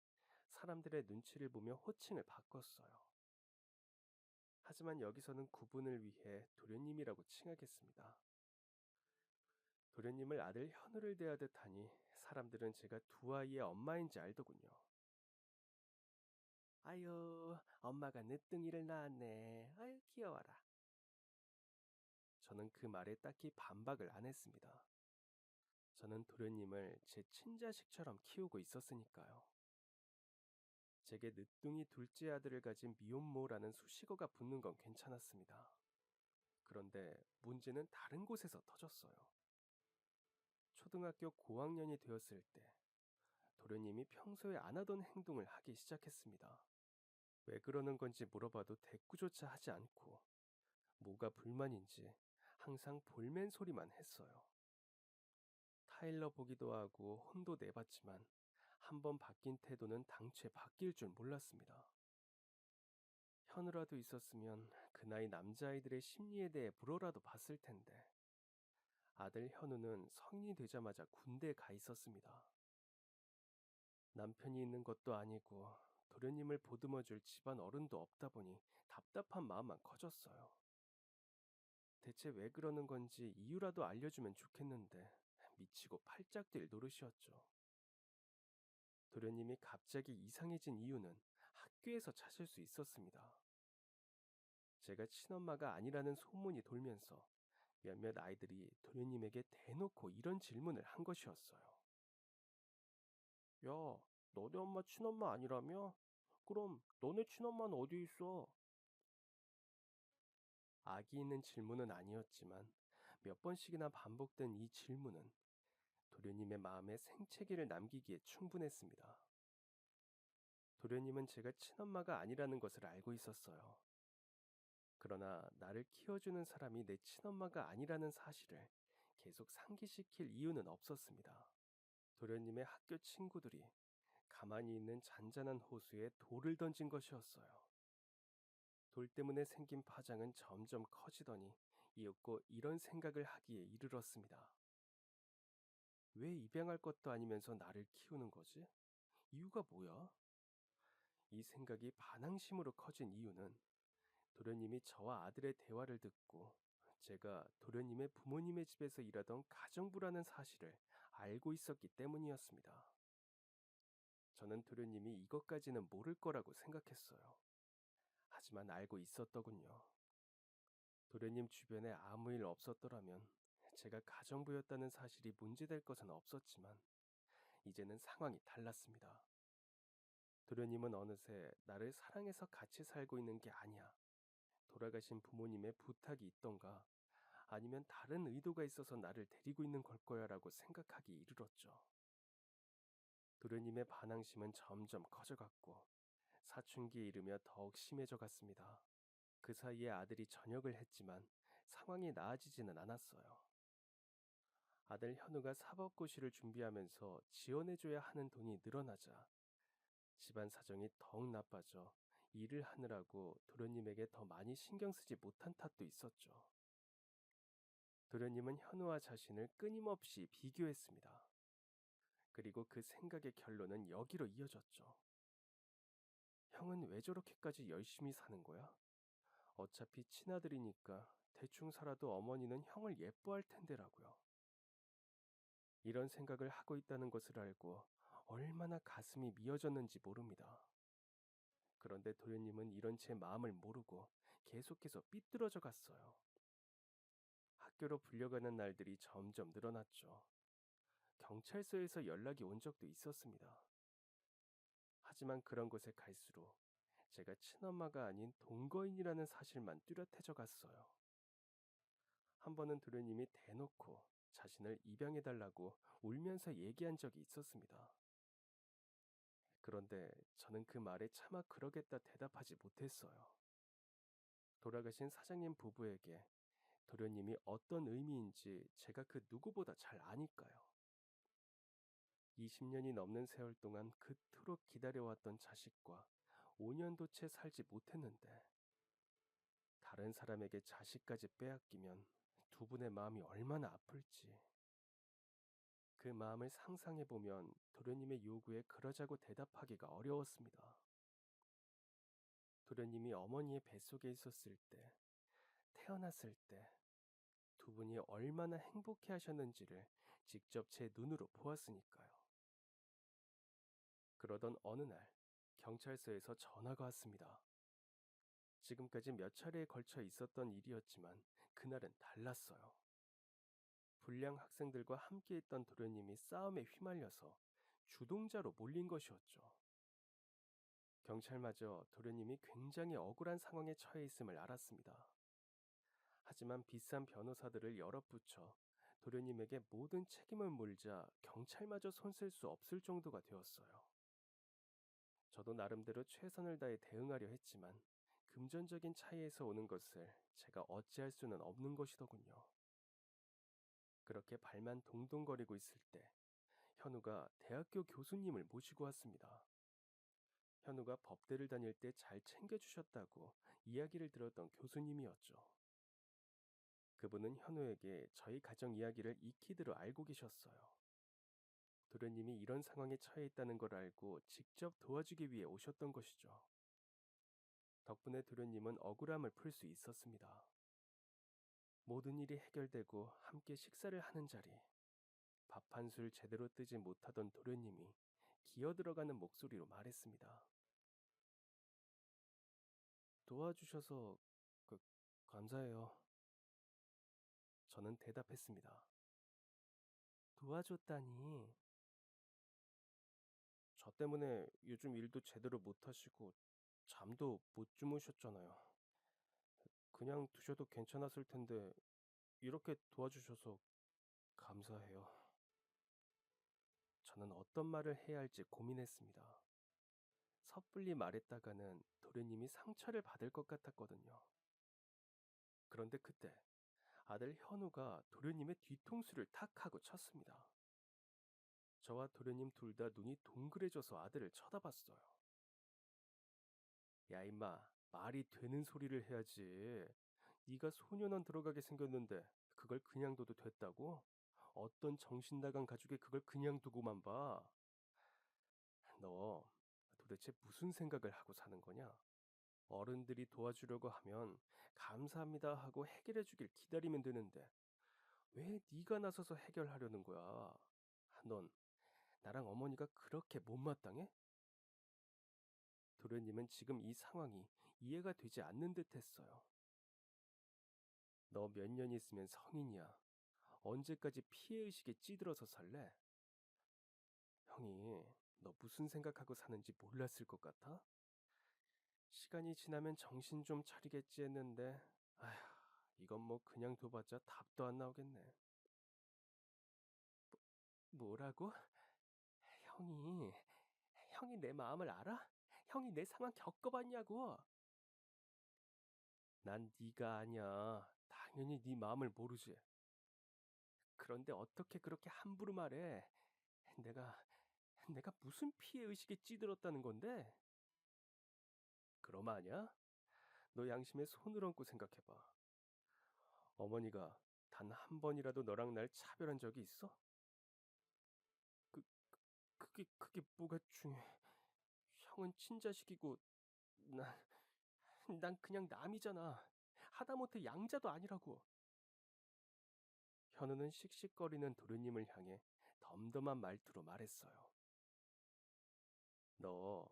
사람들의 눈치를 보며 호칭을 바꿨어요. 하지만 여기서는 구분을 위해 도련님이라고 칭하겠습니다. 도련님을 아들 현우를 대하듯 하니 사람들은 제가 두 아이의 엄마인지 알더군요. 아유, 엄마가 늦둥이를 낳았네. 아유, 귀여워라. 저는 그 말에 딱히 반박을 안 했습니다. 저는 도련님을 제 친자식처럼 키우고 있었으니까요. 제게 늦둥이 둘째 아들을 가진 미혼모라는 수식어가 붙는 건 괜찮았습니다. 그런데 문제는 다른 곳에서 터졌어요. 초등학교 고학년이 되었을 때 도련님이 평소에 안 하던 행동을 하기 시작했습니다. 왜 그러는 건지 물어봐도 대꾸조차 하지 않고 뭐가 불만인지 항상 볼멘 소리만 했어요. 타일러 보기도 하고 혼도 내봤지만 한 번 바뀐 태도는 당최 바뀔 줄 몰랐습니다. 현우라도 있었으면 그 나이 남자아이들의 심리에 대해 물어라도 봤을 텐데. 아들 현우는 성인이 되자마자 군대에 가 있었습니다. 남편이 있는 것도 아니고 도련님을 보듬어줄 집안 어른도 없다 보니 답답한 마음만 커졌어요. 대체 왜 그러는 건지 이유라도 알려주면 좋겠는데 미치고 팔짝 뛸 노릇이었죠. 도련님이 갑자기 이상해진 이유는 학교에서 찾을 수 있었습니다. 제가 친엄마가 아니라는 소문이 돌면서 몇몇 아이들이 도련님에게 대놓고 이런 질문을 한 것이었어요. 야, 너네 엄마 친엄마 아니라며? 그럼 너네 친엄마는 어디 있어? 악이 있는 질문은 아니었지만 몇 번씩이나 반복된 이 질문은 도련님의 마음에 생채기를 남기기에 충분했습니다. 도련님은 제가 친엄마가 아니라는 것을 알고 있었어요. 그러나 나를 키워주는 사람이 내 친엄마가 아니라는 사실을 계속 상기시킬 이유는 없었습니다. 도련님의 학교 친구들이 가만히 있는 잔잔한 호수에 돌을 던진 것이었어요. 돌 때문에 생긴 파장은 점점 커지더니 이윽고 이런 생각을 하기에 이르렀습니다. 왜 입양할 것도 아니면서 나를 키우는 거지? 이유가 뭐야? 이 생각이 반항심으로 커진 이유는 도련님이 저와 아들의 대화를 듣고 제가 도련님의 부모님의 집에서 일하던 가정부라는 사실을 알고 있었기 때문이었습니다. 저는 도련님이 이것까지는 모를 거라고 생각했어요. 하지만 알고 있었더군요. 도련님 주변에 아무 일 없었더라면 제가 가정부였다는 사실이 문제될 것은 없었지만 이제는 상황이 달랐습니다. 도련님은 어느새 나를 사랑해서 같이 살고 있는 게 아니야. 돌아가신 부모님의 부탁이 있던가 아니면 다른 의도가 있어서 나를 데리고 있는 걸 거야라고 생각하기 이르렀죠. 도련님의 반항심은 점점 커져갔고 사춘기에 이르며 더욱 심해져 갔습니다. 그 사이에 아들이 전역을 했지만 상황이 나아지지는 않았어요. 아들 현우가 사법고시를 준비하면서 지원해줘야 하는 돈이 늘어나자 집안 사정이 더욱 나빠져 일을 하느라고 도련님에게 더 많이 신경 쓰지 못한 탓도 있었죠. 도련님은 현우와 자신을 끊임없이 비교했습니다. 그리고 그 생각의 결론은 여기로 이어졌죠. 형은 왜 저렇게까지 열심히 사는 거야? 어차피 친아들이니까 대충 살아도 어머니는 형을 예뻐할 텐데라고요. 이런 생각을 하고 있다는 것을 알고 얼마나 가슴이 미어졌는지 모릅니다. 그런데 도련님은 이런 제 마음을 모르고 계속해서 삐뚤어져 갔어요. 학교로 불려가는 날들이 점점 늘어났죠. 경찰서에서 연락이 온 적도 있었습니다. 하지만 그런 곳에 갈수록 제가 친엄마가 아닌 동거인이라는 사실만 뚜렷해져 갔어요. 한 번은 도련님이 대놓고 자신을 입양해달라고 울면서 얘기한 적이 있었습니다. 그런데 저는 그 말에 차마 그러겠다 대답하지 못했어요. 돌아가신 사장님 부부에게 도련님이 어떤 의미인지 제가 그 누구보다 잘 아니까요. 20년이 넘는 세월 동안 그토록 기다려왔던 자식과 5년도 채 살지 못했는데 다른 사람에게 자식까지 빼앗기면 두 분의 마음이 얼마나 아플지. 그 마음을 상상해보면 도련님의 요구에 그러자고 대답하기가 어려웠습니다. 도련님이 어머니의 뱃속에 있었을 때, 태어났을 때, 두 분이 얼마나 행복해 하셨는지를 직접 제 눈으로 보았으니까요. 그러던 어느 날, 경찰서에서 전화가 왔습니다. 지금까지 몇 차례에 걸쳐 있었던 일이었지만, 그날은 달랐어요. 불량 학생들과 함께 있던 도련님이 싸움에 휘말려서 주동자로 몰린 것이었죠. 경찰마저 도련님이 굉장히 억울한 상황에 처해 있음을 알았습니다. 하지만 비싼 변호사들을 여럿 붙여 도련님에게 모든 책임을 물자 경찰마저 손쓸 수 없을 정도가 되었어요. 저도 나름대로 최선을 다해 대응하려 했지만 금전적인 차이에서 오는 것을 제가 어찌할 수는 없는 것이더군요. 그렇게 발만 동동거리고 있을 때 현우가 대학교 교수님을 모시고 왔습니다. 현우가 법대를 다닐 때 잘 챙겨주셨다고 이야기를 들었던 교수님이었죠. 그분은 현우에게 저희 가정 이야기를 익히대로 알고 계셨어요. 도련님이 이런 상황에 처해 있다는 걸 알고 직접 도와주기 위해 오셨던 것이죠. 덕분에 도련님은 억울함을 풀 수 있었습니다. 모든 일이 해결되고 함께 식사를 하는 자리, 밥 한 술 제대로 뜨지 못하던 도련님이 기어 들어가는 목소리로 말했습니다. 도와주셔서 그, 감사해요. 저는 대답했습니다. 도와줬다니. 저 때문에 요즘 일도 제대로 못하시고 잠도 못 주무셨잖아요. 그냥 두셔도 괜찮았을 텐데 이렇게 도와주셔서 감사해요. 저는 어떤 말을 해야 할지 고민했습니다. 섣불리 말했다가는 도련님이 상처를 받을 것 같았거든요. 그런데 그때 아들 현우가 도련님의 뒤통수를 탁 하고 쳤습니다. 저와 도련님 둘 다 눈이 동그래져서 아들을 쳐다봤어요. 야 임마, 말이 되는 소리를 해야지. 네가 소년원 들어가게 생겼는데 그걸 그냥 둬도 됐다고? 어떤 정신 나간 가족이 그걸 그냥 두고만 봐. 너 도대체 무슨 생각을 하고 사는 거냐? 어른들이 도와주려고 하면 감사합니다 하고 해결해 주길 기다리면 되는데 왜 네가 나서서 해결하려는 거야? 넌 나랑 어머니가 그렇게 못마땅해? 도련님은 지금 이 상황이 이해가 되지 않는 듯 했어요. 너 몇 년 있으면 성인이야. 언제까지 피해의식에 찌들어서 살래? 형이 너 무슨 생각하고 사는지 몰랐을 것 같아? 시간이 지나면 정신 좀 차리겠지 했는데, 아휴, 이건 뭐 그냥 둬봤자 답도 안 나오겠네. 뭐라고? 형이, 형이 내 마음을 알아? 형이 내 상황 겪어봤냐고? 난 네가 아니야. 당연히 네 마음을 모르지. 그런데 어떻게 그렇게 함부로 말해? 내가, 내가 무슨 피해의식에 찌들었다는 건데? 그럼 아냐? 너 양심에 손을 얹고 생각해봐. 어머니가 단 한 번이라도 너랑 날 차별한 적이 있어? 그, 그게 뭐가 중요해? 형은 친자식이고, 난, 난 그냥 남이잖아. 하다못해 양자도 아니라고. 현우는 씩씩거리는 도련님을 향해 덤덤한 말투로 말했어요. 너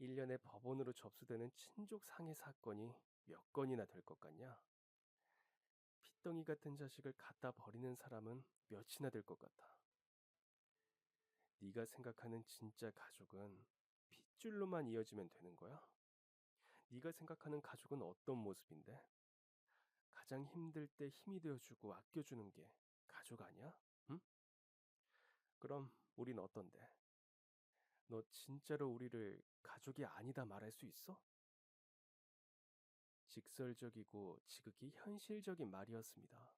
1년에 법원으로 접수되는 친족 상해 사건이 몇 건이나 될 것 같냐? 핏덩이 같은 자식을 갖다 버리는 사람은 몇이나 될 것 같아. 네가 생각하는 진짜 가족은 핏줄로만 이어지면 되는 거야? 네가 생각하는 가족은 어떤 모습인데? 가장 힘들 때 힘이 되어주고 아껴주는 게 가족 아니야? 응? 그럼 우린 어떤데? 너 진짜로 우리를 가족이 아니다 말할 수 있어? 직설적이고 지극히 현실적인 말이었습니다.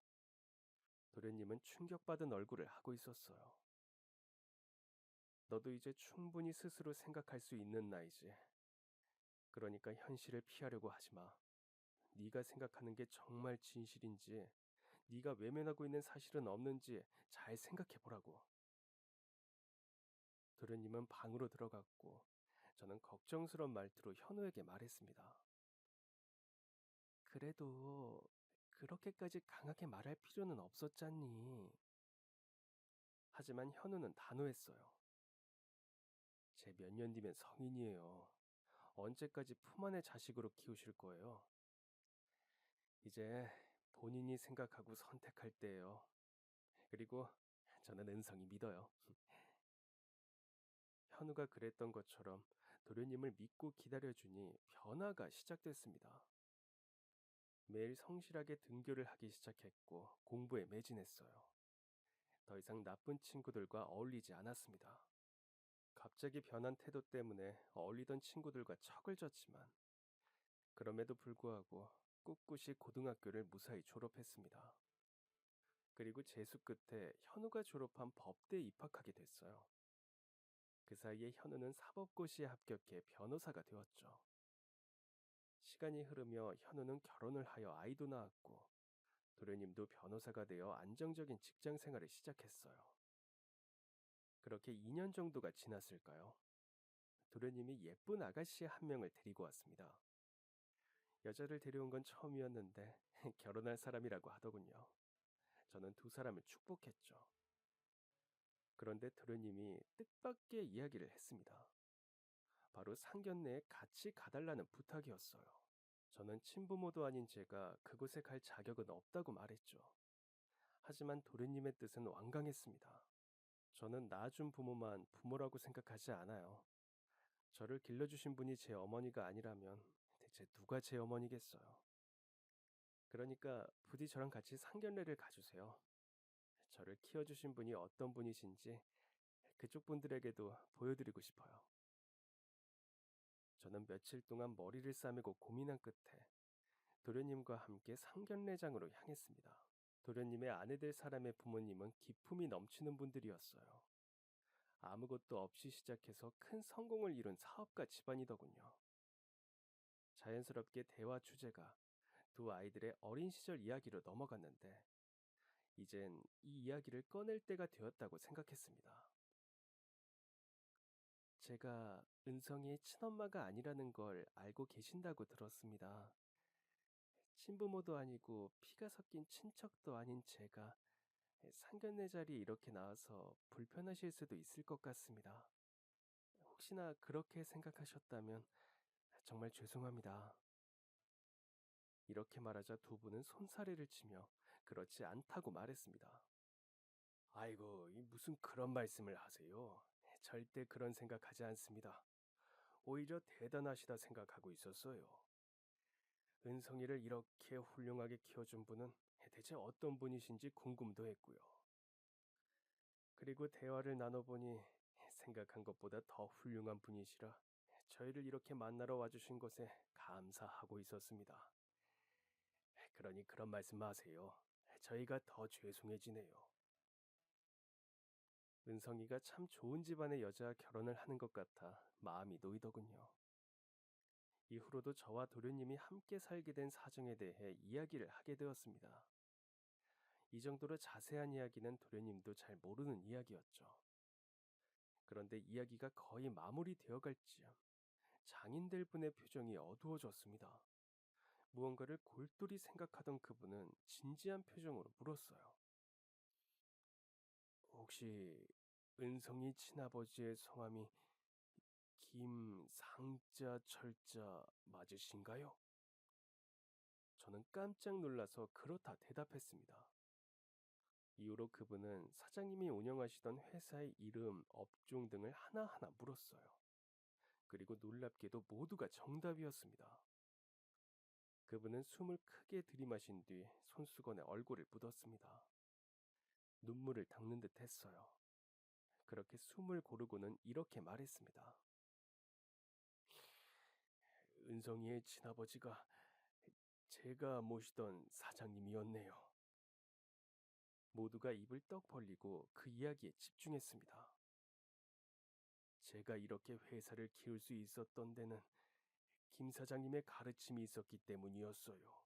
도련님은 충격받은 얼굴을 하고 있었어요. 너도 이제 충분히 스스로 생각할 수 있는 나이지. 그러니까 현실을 피하려고 하지 마. 네가 생각하는 게 정말 진실인지, 네가 외면하고 있는 사실은 없는지 잘 생각해 보라고. 도련님은 방으로 들어갔고, 저는 걱정스러운 말투로 현우에게 말했습니다. 그래도 그렇게까지 강하게 말할 필요는 없었잖니. 하지만 현우는 단호했어요. 제 몇 년 뒤면 성인이에요. 언제까지 품 안의 자식으로 키우실 거예요? 이제 본인이 생각하고 선택할 때예요. 그리고 저는 은성이 믿어요. 현우가 그랬던 것처럼 도련님을 믿고 기다려주니 변화가 시작됐습니다. 매일 성실하게 등교를 하기 시작했고 공부에 매진했어요. 더 이상 나쁜 친구들과 어울리지 않았습니다. 갑자기 변한 태도 때문에 어울리던 친구들과 척을 졌지만 그럼에도 불구하고 꿋꿋이 고등학교를 무사히 졸업했습니다. 그리고 재수 끝에 현우가 졸업한 법대에 입학하게 됐어요. 그 사이에 현우는 사법고시에 합격해 변호사가 되었죠. 시간이 흐르며 현우는 결혼을 하여 아이도 낳았고 도련님도 변호사가 되어 안정적인 직장 생활을 시작했어요. 그렇게 2년 정도가 지났을까요? 도련님이 예쁜 아가씨 한 명을 데리고 왔습니다. 여자를 데려온 건 처음이었는데 결혼할 사람이라고 하더군요. 저는 두 사람을 축복했죠. 그런데 도련님이 뜻밖의 이야기를 했습니다. 바로 상견례에 같이 가달라는 부탁이었어요. 저는 친부모도 아닌 제가 그곳에 갈 자격은 없다고 말했죠. 하지만 도련님의 뜻은 완강했습니다. 저는 낳아준 부모만 부모라고 생각하지 않아요. 저를 길러주신 분이 제 어머니가 아니라면 대체 누가 제 어머니겠어요. 그러니까 부디 저랑 같이 상견례를 가주세요. 저를 키워주신 분이 어떤 분이신지 그쪽 분들에게도 보여드리고 싶어요. 저는 며칠 동안 머리를 싸매고 고민한 끝에 도련님과 함께 상견례장으로 향했습니다. 도련님의 아내 될 사람의 부모님은 기품이 넘치는 분들이었어요. 아무것도 없이 시작해서 큰 성공을 이룬 사업가 집안이더군요. 자연스럽게 대화 주제가 두 아이들의 어린 시절 이야기로 넘어갔는데 이젠 이 이야기를 꺼낼 때가 되었다고 생각했습니다. 제가 은성이의 친엄마가 아니라는 걸 알고 계신다고 들었습니다. 친부모도 아니고 피가 섞인 친척도 아닌 제가 상견례 자리에 이렇게 나와서 불편하실 수도 있을 것 같습니다. 혹시나 그렇게 생각하셨다면 정말 죄송합니다. 이렇게 말하자 두 분은 손사래를 치며 그렇지 않다고 말했습니다. 아이고, 무슨 그런 말씀을 하세요. 절대 그런 생각하지 않습니다. 오히려 대단하시다 생각하고 있었어요. 은성이를 이렇게 훌륭하게 키워준 분은 대체 어떤 분이신지 궁금도 했고요. 그리고 대화를 나눠보니 생각한 것보다 더 훌륭한 분이시라 저희를 이렇게 만나러 와주신 것에 감사하고 있었습니다. 그러니 그런 말씀 마세요. 저희가 더 죄송해지네요. 은성이가 참 좋은 집안의 여자와 결혼을 하는 것 같아 마음이 놓이더군요. 이후로도 저와 도련님이 함께 살게 된 사정에 대해 이야기를 하게 되었습니다. 이 정도로 자세한 이야기는 도련님도 잘 모르는 이야기였죠. 그런데 이야기가 거의 마무리되어 갈 즈음 장인될 분의 표정이 어두워졌습니다. 무언가를 골똘히 생각하던 그분은 진지한 표정으로 물었어요. 혹시 은성이 친아버지의 성함이 김상자 철자 맞으신가요? 저는 깜짝 놀라서 그렇다 대답했습니다. 이후로 그분은 사장님이 운영하시던 회사의 이름, 업종 등을 하나하나 물었어요. 그리고 놀랍게도 모두가 정답이었습니다. 그분은 숨을 크게 들이마신 뒤 손수건에 얼굴을 묻었습니다. 눈물을 닦는 듯 했어요. 그렇게 숨을 고르고는 이렇게 말했습니다. 은성이의 친아버지가 제가 모시던 사장님이었네요. 모두가 입을 떡 벌리고 그 이야기에 집중했습니다. 제가 이렇게 회사를 키울 수 있었던 데는 김 사장님의 가르침이 있었기 때문이었어요.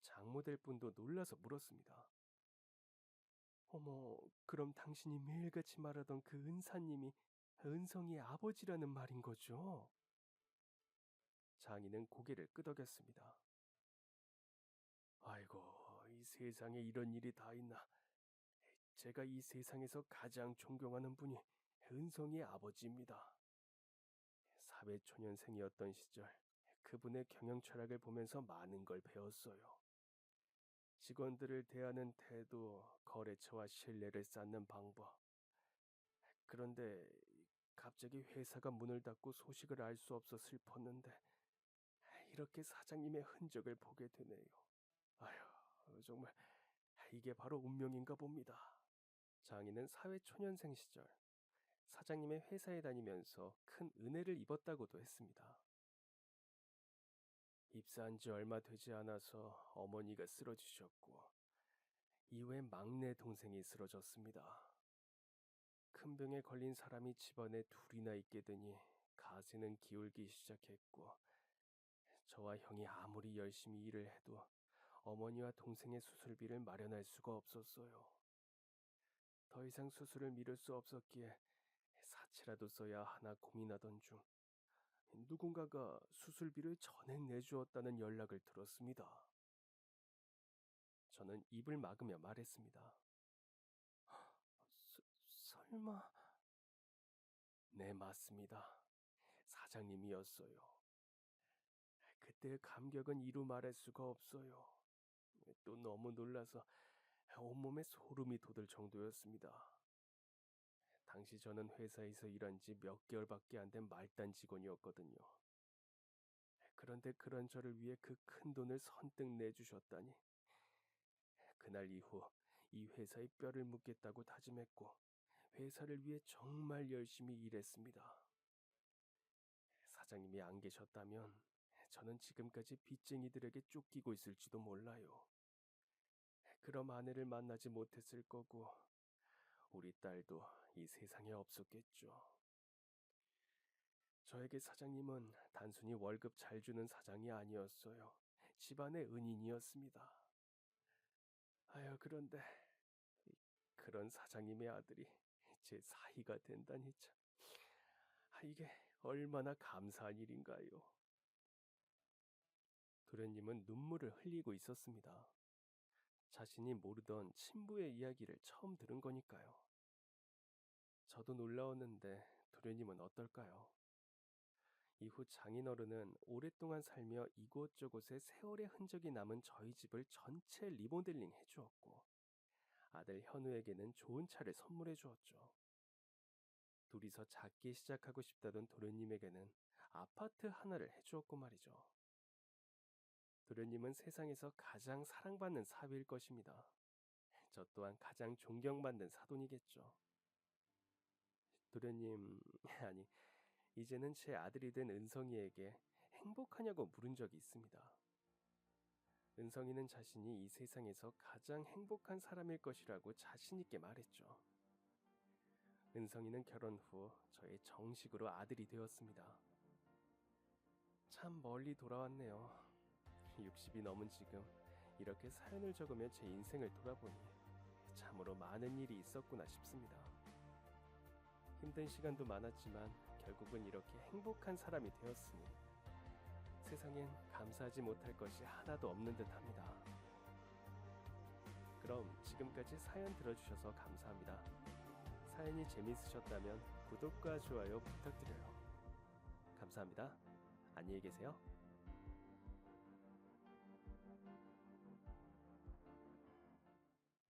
장모될 분도 놀라서 물었습니다. 어머, 그럼 당신이 매일같이 말하던 그 은사님이 은성이의 아버지라는 말인 거죠? 장인은 고개를 끄덕였습니다. 아이고, 이 세상에 이런 일이 다 있나. 제가 이 세상에서 가장 존경하는 분이 은성이의 아버지입니다. 사회초년생이었던 시절 그분의 경영 철학을 보면서 많은 걸 배웠어요. 직원들을 대하는 태도, 거래처와 신뢰를 쌓는 방법. 그런데 갑자기 회사가 문을 닫고 소식을 알 수 없어 슬펐는데 이렇게 사장님의 흔적을 보게 되네요. 아휴, 정말 이게 바로 운명인가 봅니다. 장인은 사회초년생 시절 사장님의 회사에 다니면서 큰 은혜를 입었다고도 했습니다. 입사한 지 얼마 되지 않아서 어머니가 쓰러지셨고 이후에 막내 동생이 쓰러졌습니다. 큰 병에 걸린 사람이 집안에 둘이나 있게 되니 가세는 기울기 시작했고, 저와 형이 아무리 열심히 일을 해도 어머니와 동생의 수술비를 마련할 수가 없었어요. 더 이상 수술을 미룰 수 없었기에 사치라도 써야 하나 고민하던 중 누군가가 수술비를 전액 내주었다는 연락을 들었습니다. 저는 입을 막으며 말했습니다. 설마... 네, 맞습니다. 사장님이었어요. 그때의 감격은 이루 말할 수가 없어요. 또 너무 놀라서 온몸에 소름이 돋을 정도였습니다. 당시 저는 회사에서 일한 지 몇 개월밖에 안 된 말단 직원이었거든요. 그런데 그런 저를 위해 그 큰 돈을 선뜻 내주셨다니. 그날 이후 이 회사에 뼈를 묻겠다고 다짐했고, 회사를 위해 정말 열심히 일했습니다. 사장님이 안 계셨다면 저는 지금까지 빚쟁이들에게 쫓기고 있을지도 몰라요. 그럼 아내를 만나지 못했을 거고, 우리 딸도 이 세상에 없었겠죠. 저에게 사장님은 단순히 월급 잘 주는 사장이 아니었어요. 집안의 은인이었습니다. 아유, 그런데 그런 사장님의 아들이 제 사위가 된다니 참. 이게 얼마나 감사한 일인가요? 도련님은 눈물을 흘리고 있었습니다. 자신이 모르던 친부의 이야기를 처음 들은 거니까요. 저도 놀라웠는데 도련님은 어떨까요? 이후 장인어른은 오랫동안 살며 이곳저곳에 세월의 흔적이 남은 저희 집을 전체 리모델링 해주었고, 아들 현우에게는 좋은 차를 선물해 주었죠. 둘이서 작게 시작하고 싶다던 도련님에게는 아파트 하나를 해주었고 말이죠. 도련님은 세상에서 가장 사랑받는 사위일 것입니다. 저 또한 가장 존경받는 사돈이겠죠. 도련님, 아니, 이제는 제 아들이 된 은성이에게 행복하냐고 물은 적이 있습니다. 은성이는 자신이 이 세상에서 가장 행복한 사람일 것이라고 자신 있게 말했죠. 은성이는 결혼 후 저의 정식으로 아들이 되었습니다. 참 멀리 돌아왔네요. 60이 넘은 지금 이렇게 사연을 적으며 제 인생을 돌아보니 참으로 많은 일이 있었구나 싶습니다. 힘든 시간도 많았지만 결국은 이렇게 행복한 사람이 되었으니 세상엔 감사하지 못할 것이 하나도 없는 듯합니다. 그럼 지금까지 사연 들어주셔서 감사합니다. 사연이 재밌으셨다면 구독과 좋아요 부탁드려요. 감사합니다. 안녕히 계세요.